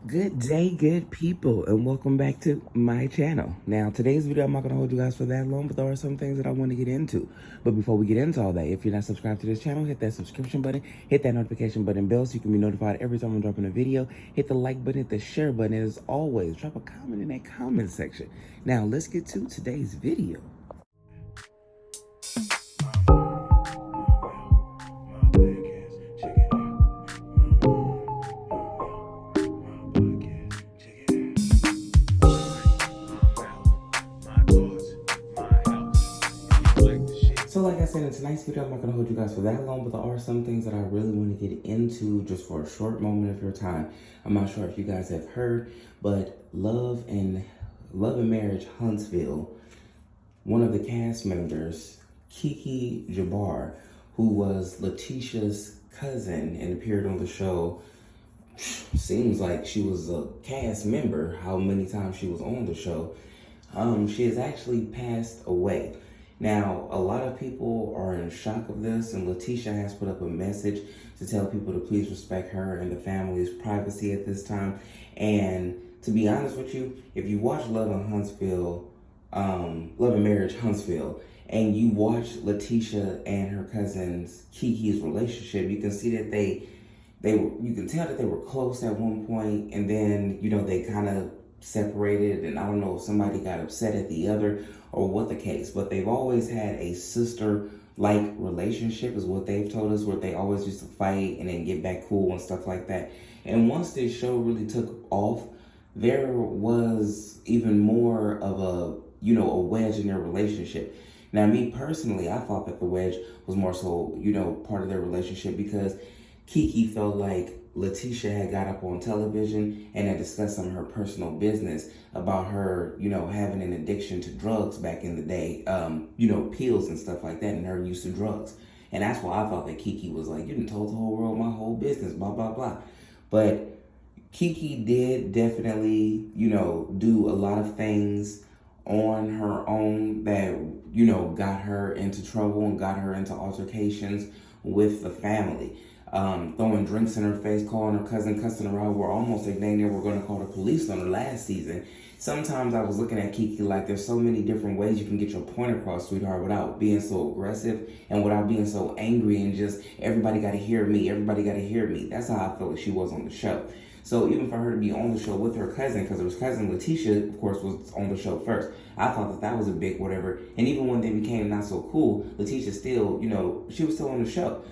Good day, good people, and welcome back to my channel. Now, today's video, I'm not going to hold you guys for that long, but there are some things that I want to get into. But before we get into all that, if you're not subscribed to this channel, hit that subscription button, hit that notification button bell so you can be notified every time I'm dropping a video. Hit the like button, hit the share button, and as always, drop a comment in that comment section. Now, let's get to today's video. So like I said, in tonight's video, I'm not going to hold you guys for that long, but there are some things that I really want to get into just for a short moment of your time. I'm not sure if you guys have heard, but Love and Marriage Huntsville, one of the cast members, Keke Jabbar, who was Latisha's cousin and appeared on the show, seems like she was a cast member, how many times she was on the show, she has actually passed away. Now, a lot of people are in shock of this, and Latisha has put up a message to tell people to please respect her and the family's privacy at this time. And to be honest with you, if you watch Love and Marriage Huntsville, and you watch Latisha and her cousin's Kiki's relationship, you can see that you can tell that they were close at one point, and then, they kind of separated, and I don't know if somebody got upset at the other or what the case, but they've always had a sister-like relationship is what they've told us, where they always used to fight and then get back cool and stuff like that. And once this show really took off, there was even more of a wedge in their relationship. Now, me personally, I thought that the wedge was more so, part of their relationship because Kiki felt like Latisha had got up on television and had discussed some of her personal business about her, having an addiction to drugs back in the day, pills and stuff like that, and her use of drugs. And that's why I thought that Kiki was like, you done told the whole world my whole business, blah, blah, blah. But Kiki did definitely, do a lot of things on her own that, got her into trouble and got her into altercations with the family. Throwing drinks in her face, calling her cousin, cussing her out. We're almost like they were going to call the police on her last season. Sometimes I was looking at Kiki like there's so many different ways you can get your point across, sweetheart, without being so aggressive and without being so angry and just everybody got to hear me, everybody got to hear me. That's how I felt like she was on the show. So even for her to be on the show with her cousin, because her cousin Latisha, of course, was on the show first, I thought that was a big whatever. And even when they became not so cool, Latisha still, she was still on the show.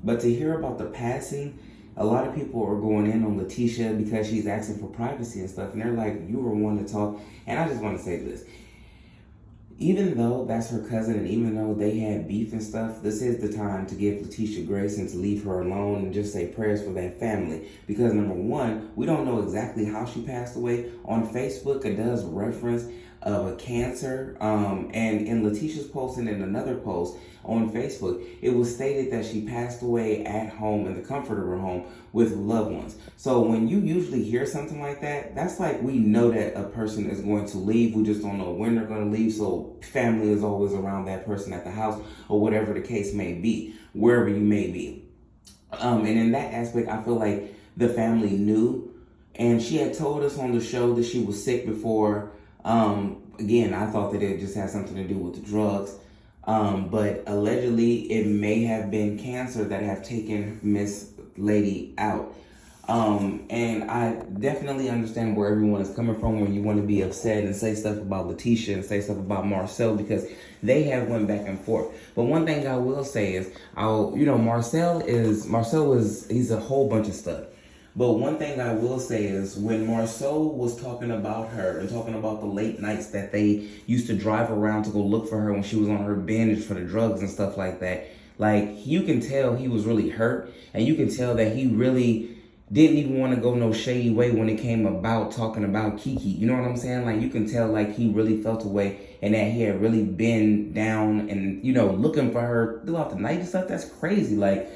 But to hear about the passing, a lot of people are going in on Latisha because she's asking for privacy and stuff. And they're like, you were one to talk. And I just want to say this. Even though that's her cousin and even though they had beef and stuff, this is the time to give Latisha grace and to leave her alone and just say prayers for that family. Because number one, we don't know exactly how she passed away. On Facebook, it does reference of a cancer. And in Latisha's post and in another post on Facebook, it was stated that she passed away at home in the comfort of her home with loved ones. So when you usually hear something like that, that's like we know that a person is going to leave. We just don't know when they're going to leave. So family is always around that person at the house or whatever the case may be, wherever you may be. And in that aspect, I feel like the family knew. And she had told us on the show that she was sick before. Again, I thought that it just had something to do with the drugs. But allegedly, it may have been cancer that have taken Miss Lady out. And I definitely understand where everyone is coming from when you want to be upset and say stuff about Latisha and say stuff about Marcel because they have went back and forth. But one thing I will say is, Marcel he's a whole bunch of stuff. But one thing I will say is when Marceau was talking about her and talking about the late nights that they used to drive around to go look for her when she was on her binge for the drugs and stuff like that, like you can tell he was really hurt and you can tell that he really didn't even want to go no shady way when it came about talking about Kiki. You know what I'm saying? Like you can tell like he really felt away and that he had really been down and, looking for her throughout the night and stuff. That's crazy. Like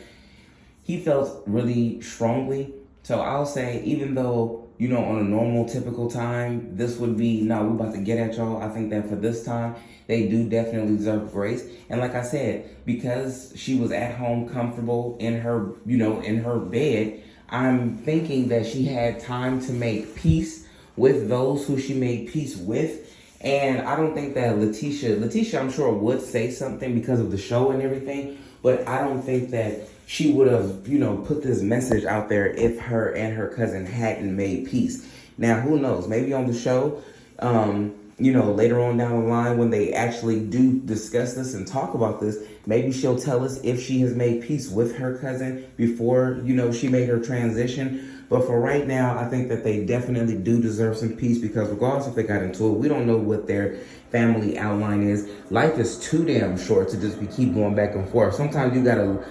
he felt really strongly. So I'll say, even though, on a normal, typical time, this would be, no, we're about to get at y'all. I think that for this time, they do definitely deserve grace. And like I said, because she was at home comfortable in her, in her bed, I'm thinking that she had time to make peace with those who she made peace with. And I don't think that Latisha, I'm sure would say something because of the show and everything, but I don't think that she would have, put this message out there if her and her cousin hadn't made peace. Now, who knows? Maybe on the show, later on down the line when they actually do discuss this and talk about this, maybe she'll tell us if she has made peace with her cousin before, she made her transition. But for right now, I think that they definitely do deserve some peace because regardless if they got into it, we don't know what their family outline is. Life is too damn short to just keep going back and forth. Sometimes you gotta,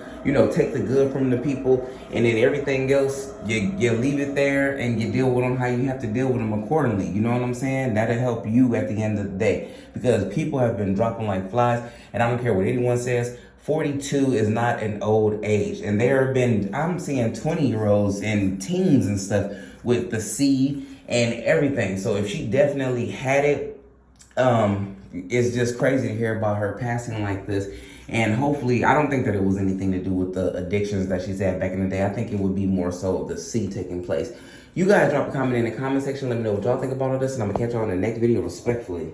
take the good from the people and then everything else, you leave it there and you deal with them how you have to deal with them accordingly. You know what I'm saying? That'll help you at the end of the day because people have been dropping like flies and I don't care what anyone says. 42 is not an old age. And there have been, I'm seeing 20-year-olds and teens and stuff with the C and everything. So if she definitely had it, it's just crazy to hear about her passing like this. And hopefully, I don't think that it was anything to do with the addictions that she's had back in the day. I think it would be more so the C taking place. You guys drop a comment in the comment section. Let me know what y'all think about all this. And I'm going to catch y'all in the next video respectfully.